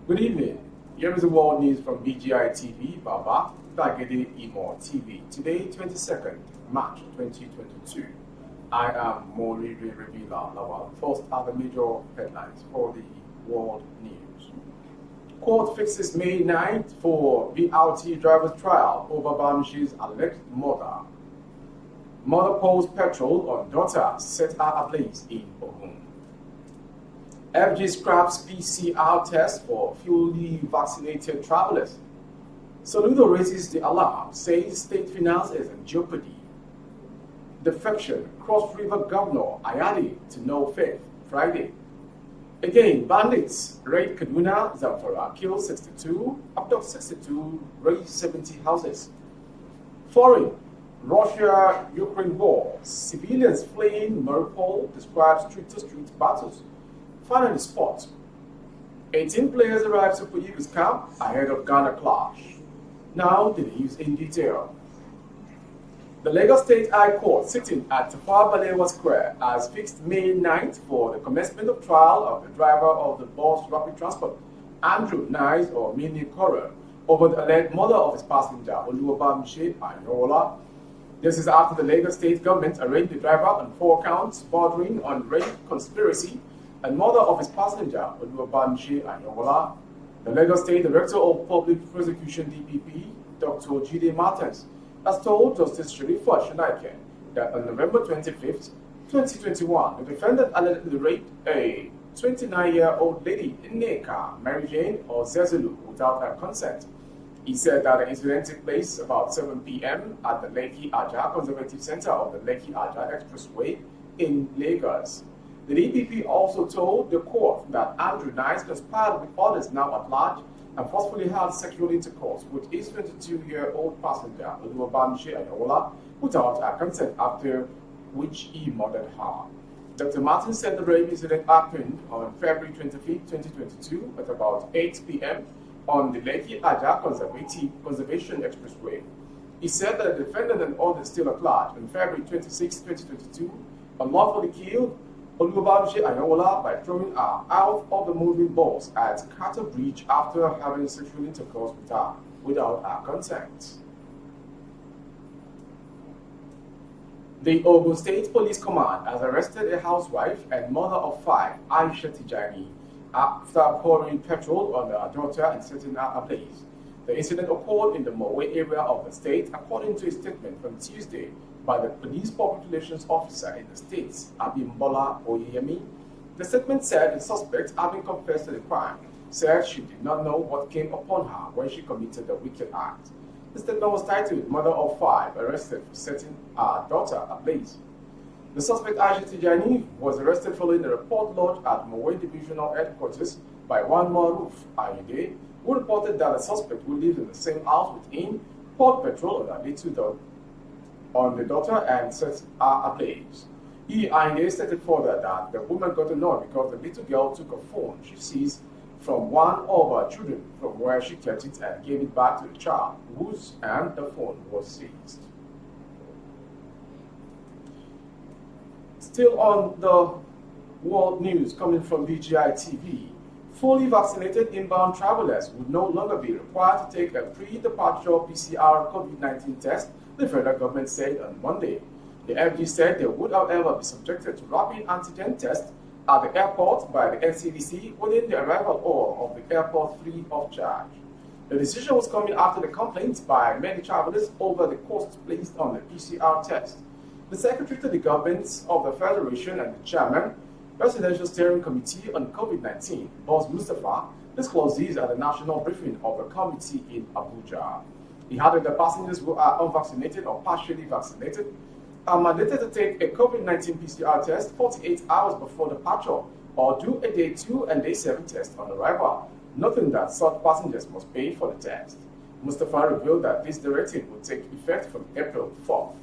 Good evening. Here is the world news from BGI TV, Baba, Bagede Imo TV. Today, 22nd March 2022. I am Mori Revila Lawal. First are the major headlines for the world news. Court fixes May 9th for BRT driver's trial over Bamshi's alleged murder. Mother pours petrol on daughter, set her ablaze in Ogun. FG scraps PCR test for fully vaccinated travelers. Soludo raises the alarm, says state finance is in jeopardy. Defection, Cross River Governor Ayadi to no faith, Friday. Again, bandits raid Kaduna, Zamfara, kill 62, abduct 62, raise 70 houses. Foreign, Russia-Ukraine war, civilians fleeing Mariupol describe street-to-street battles. Finally, sport. 18 players arrive Super Eagles camp ahead of Ghana clash. Now, the news in detail. The Lagos State High Court, sitting at Tafawa Balewa Square, has fixed May 9th for the commencement of trial of the driver of the bus rapid transport, Andrew Nice or Mini Korel, over the alleged murder of his passenger, Oluwabamshi Ayola. This is after the Lagos State government arraigned the driver on 4 counts bordering on rape, conspiracy, and murder of his passenger, Oluwabamshi Ayola. The Lagos State Director of Public Prosecution DPP, Dr. Jide Martins, has told Justice Sharifa Shunaike that on November 25th, 2021, the defendant allegedly raped a 29-year-old lady, Nneka Mary Jane or Zezulu, without her consent. He said that the incident took place about 7 p.m. at the Lekki Aja Conservative Center of the Lekki Aja Expressway in Lagos. The DPP also told the court that Andrew Nice conspired with others now at large and forcefully had sexual intercourse with his 22-year-old passenger, Oluwabamshi Ayola, without her consent, after which he murdered her. Dr. Martin said the rape incident happened on February 25, 2022 at about 8 p.m. on the Lekki Aja Conservation Expressway. He said that the defendant and others still at large on February 26, 2022 unlawfully killed Oluwabamshi Ayola by throwing her out of the moving bus at Carter Bridge after having sexual intercourse with her without her consent. The Ogun State Police Command has arrested a housewife and mother of 5, Aisha Tijani, after pouring petrol on her daughter and setting her ablaze. The incident occurred in the Mowe area of the state, according to a statement from Tuesday by the Police Public Relations Officer in the state, Abimbola Oyeyemi. The statement said the suspect, having confessed to the crime, said she did not know what came upon her when she committed the wicked act. The statement was titled, Mother of 5 Arrested for Setting Her Daughter Ablaze. The suspect, Aisha Tijani, was arrested following a report lodged at Mowe Divisional Headquarters by one Maruf Ayinde, who reported that the suspect, who lived in the same house with him, poured petrol on her little dog on the daughter and set her ablaze. Ayinde stated further that the woman got annoyed because the little girl took a phone she seized from one of her children from where she kept it and gave it back to the child, and the phone was seized. Still on the world news coming from BGI TV, fully vaccinated inbound travelers would no longer be required to take a pre-departure PCR COVID-19 test, the federal government said on Monday. The FG said they would, however, be subjected to rapid antigen tests at the airport by the NCDC within the arrival hour of the airport free of charge. The decision was coming after the complaints by many travelers over the costs placed on the PCR test. The Secretary to the Governments of the Federation and the Chairman, Presidential Steering Committee on COVID-19, Boss Mustafa, disclosed these at the national briefing of the committee in Abuja. He added that passengers who are unvaccinated or partially vaccinated are mandated to take a COVID-19 PCR test 48 hours before departure or do a day 2 and day 7 test on arrival, noting that such passengers must pay for the test. Mustafa revealed that this directive would take effect from April 4th.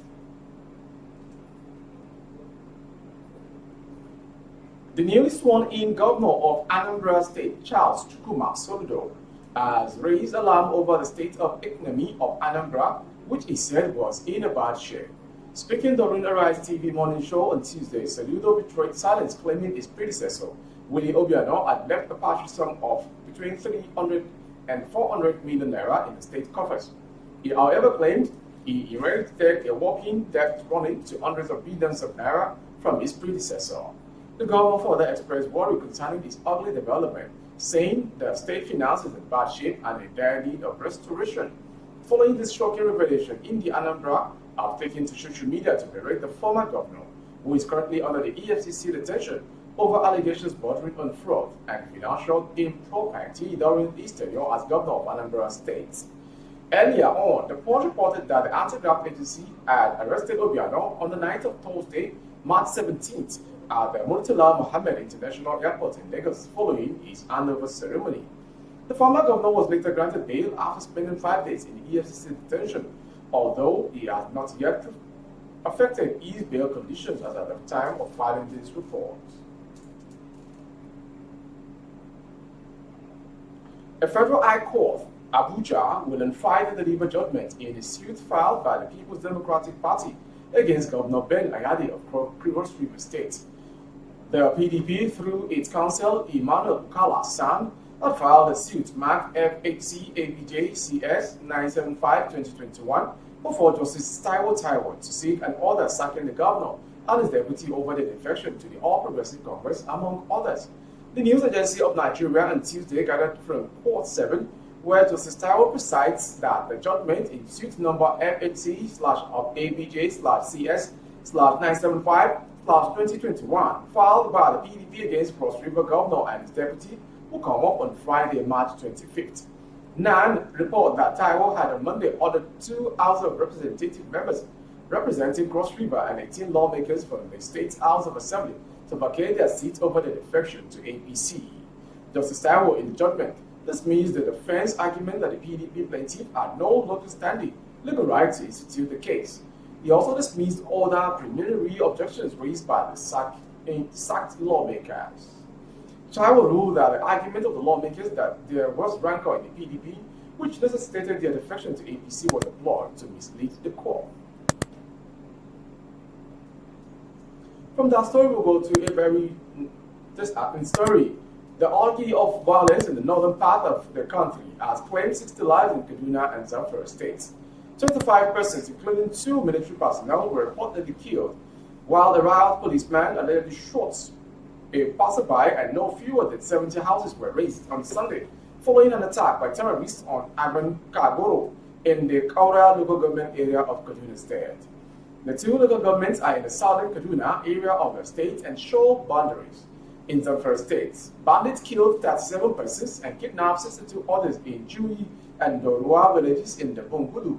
The newly sworn-in governor of Anambra State, Charles Chukwuma Soludo, has raised alarm over the state of economy of Anambra, which he said was in a bad shape. Speaking during Arise TV morning show on Tuesday, Soludo betrayed silence, claiming his predecessor, Willie Obiano, had left a paltry sum of between 300 and 400 million naira in the state coffers. He, however, claimed he inherited a working debt running to hundreds of billions of naira from his predecessor. The governor further expressed worry concerning this ugly development, saying the state finances is in bad shape and in dire need of restoration. Following this shocking revelation, in the Anambra have taken to social media to berate the former governor, who is currently under the EFCC detention over allegations bordering on fraud and financial impropriety during his tenure as governor of Anambra State. Earlier on, the Punch reported that the anti-graft agency had arrested Obiano on the night of Thursday, March 17th, at the Murtala Mohammed International Airport in Lagos following his handover ceremony. The former governor was later granted bail after spending 5 days in the EFCC detention, although he has not yet affected his bail conditions as at the time of filing this report. A federal high court, Abuja, will on Friday deliver judgment in a suit filed by the People's Democratic Party against Governor Ben Ayade of Cross River State. The PDP, through its counsel Emmanuel Bukala San, had filed a suit marked FHC ABJ CS 975-2021 before Justice Taiwo to seek an order sacking the governor and his deputy over the defection to the All Progressive Congress, among others. The news agency of Nigeria on Tuesday gathered from Court 7, where Justice Taiwo presides, that the judgment in suit number FHC/ABJ/CS/975/2021 filed by the PDP against Cross River Governor and his deputy will come up on Friday, March 25th. NAN report that Taiwo had on Monday ordered 2 House of Representative members representing Cross River and 18 lawmakers from the state's House of Assembly to vacate their seats over the defection to APC. Justice Taiwo, in the judgment, dismissed the defense argument that the PDP plaintiff had no local standing legal right to institute the case. He also dismissed other preliminary objections raised by the sacked lawmakers. Taiwo ruled that the argument of the lawmakers that there was rancor in the PDP, which necessitated their defection to APC, was employed to mislead the court. From that story, we'll go to a very disheartening story. The orgy of violence in the northern part of the country has claimed 60 lives in Kaduna and Anambra State. 25 persons, including 2 military personnel, were reportedly killed, while the riot policeman allegedly shot a passerby, and no fewer than 70 houses were razed on Sunday, following an attack by terrorists on Agban Kagoro in the Kaura local government area of Kaduna State. The 2 local governments are in the southern Kaduna area of the state and show boundaries. In Anambra State, bandits killed 37 persons and kidnapped 62 others in Jui and Dorua villages in the Bungudu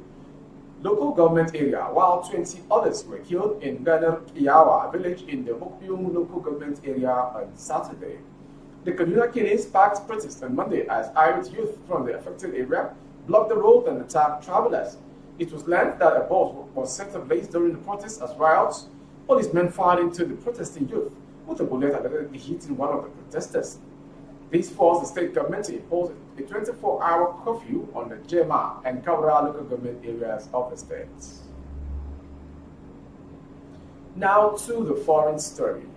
local government area, while 20 others were killed in Ganar Iyawa village in the Bukbyung local government area on Saturday. The Kaduna killings sparked protests on Monday as irate youth from the affected area blocked the road and attacked travelers. It was learned that a bus was set ablaze during the protests as riots. Policemen fired into the protesting youth, with a bullet allegedly hitting one of the protesters. This forced the state government to impose a 24-hour curfew on the Jema and Kaura local government areas of the state. Now to the foreign story.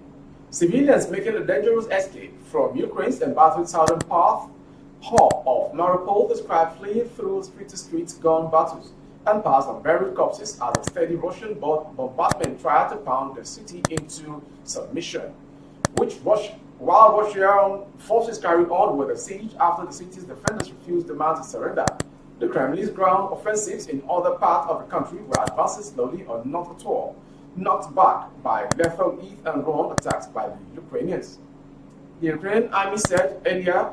Civilians making a dangerous escape from Ukraine's embattled southern hub of Mariupol described fleeing through street-to-street gun battles and passed on buried corpses as a steady Russian bombardment tried to pound the city into submission, while Russian forces carried on with the siege after the city's defenders refused demand to surrender. The Kremlin's ground offensives in other parts of the country were advancing slowly or not at all, knocked back by lethal hit and run attacks by the Ukrainians. The Ukrainian army said earlier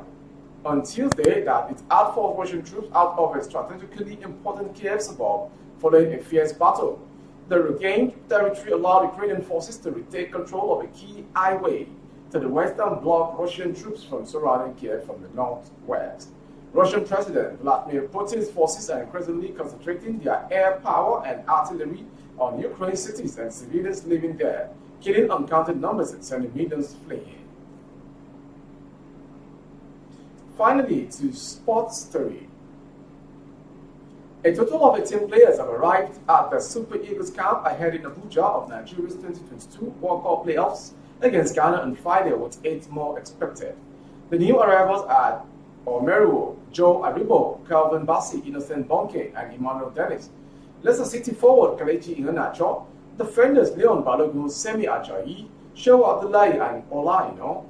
on Tuesday that it had forced Russian troops out of a strategically important Kiev suburb following a fierce battle. The regained territory allowed Ukrainian forces to retake control of a key highway to the western bloc Russian troops from surrounding Kiev from the northwest. Russian President Vladimir Putin's forces are increasingly concentrating their air power and artillery on Ukraine cities and civilians living there, killing uncounted numbers and sending millions fleeing. Finally, to sports story. A total of 18 players have arrived at the Super Eagles camp ahead in Abuja of Nigeria's 2022 World Cup playoffs against Ghana on Friday, with 8 more expected. The new arrivals are Omeru, Joe Aribo, Calvin Bassi, Innocent Bonke, and Emmanuel Dennis. Leicester City forward Kelechi Iheanacho, defenders Leon Balogun, Semi Ajayi, Shehu Abdullahi, and Olaino,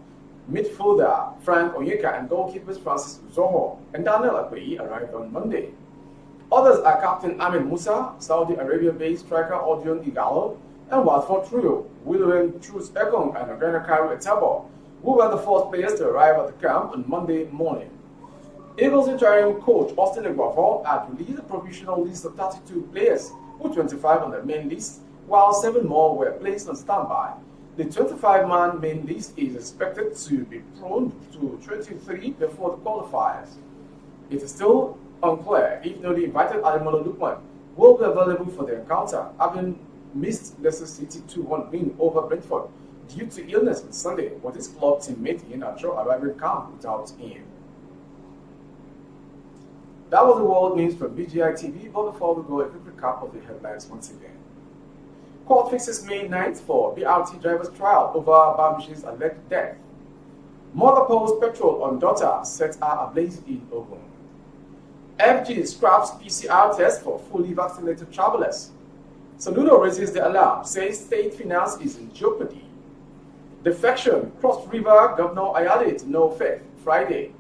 midfielder Frank Onyeka, and goalkeepers Francis Uzoho and Daniel Akpeyi arrived on Monday. Others are Captain Ahmed Musa, Saudi Arabia-based striker Odion Igalo, and Watford trio William Truce Ekong and Ogana Karu Etabo, who were the first players to arrive at the camp on Monday morning. Eagles interim coach Austin Eguavoen had released a provisional list of 32 players, with 25 on the main list, while 7 more were placed on standby. The 25-man main list is expected to be prone to 23 before the qualifiers. It is still unclear if newly invited Ademola Lookman will be available for the encounter, having missed Leicester City 2-1 win over Brentford due to illness on Sunday, with his club teammate Iheanacho arriving camp without him. That was the world news from BGI TV, but before we go, a quick recap of the headlines once again. Court fixes May 9th for BRT driver's trial over Bamish's alleged death. Mother pours petrol on daughter, sets her ablaze in Ogun. FG scraps PCR test for fully vaccinated travelers. Saludo raises the alarm, says state finance is in jeopardy. Defection, Cross River, Governor Ayade to no faith, Friday.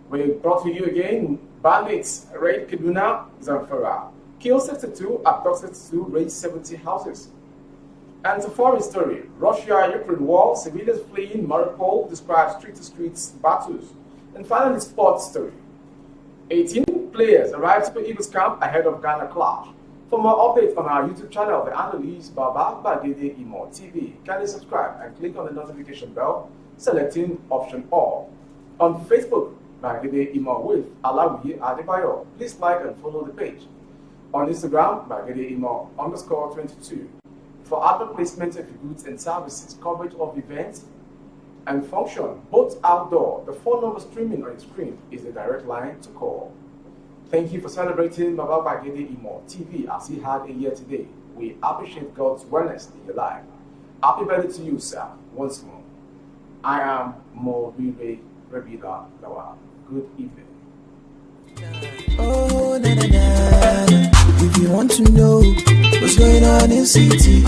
We brought to you again, Bandits raid Kaduna, Zamfara. Kill 62, abduct 62, raid 70 houses. And to foreign story, Russia-Ukraine war, civilians fleeing Mariupol, describes street-to-street battles. And finally, sports story. 18 players arrived at Super Eagles camp ahead of Ghana clash. For more updates on our YouTube channel, the Analyse Baba Bagede Imo TV, kindly subscribe and click on the notification bell, selecting option all. On Facebook, Bagede Imo with Alawi Adebayo. Please like and follow the page. On Instagram, Bagede Imo _22. For advert placement of goods and services, coverage of events and function, both outdoor, the phone number streaming on your screen is the direct line to call. Thank you for celebrating Baba Bagede Imo TV as he had a year today. We appreciate God's wellness in your life. Happy birthday to you, sir, once more. I am Morire Rebila Lawa. Good evening. Oh, na na na. If you want to know what's going on in city,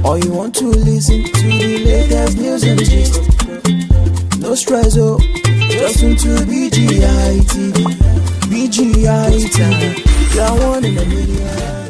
or you want to listen to the latest news and gist, no stress, oh, just tune to BGI TV. BGI TV, you're one in a million.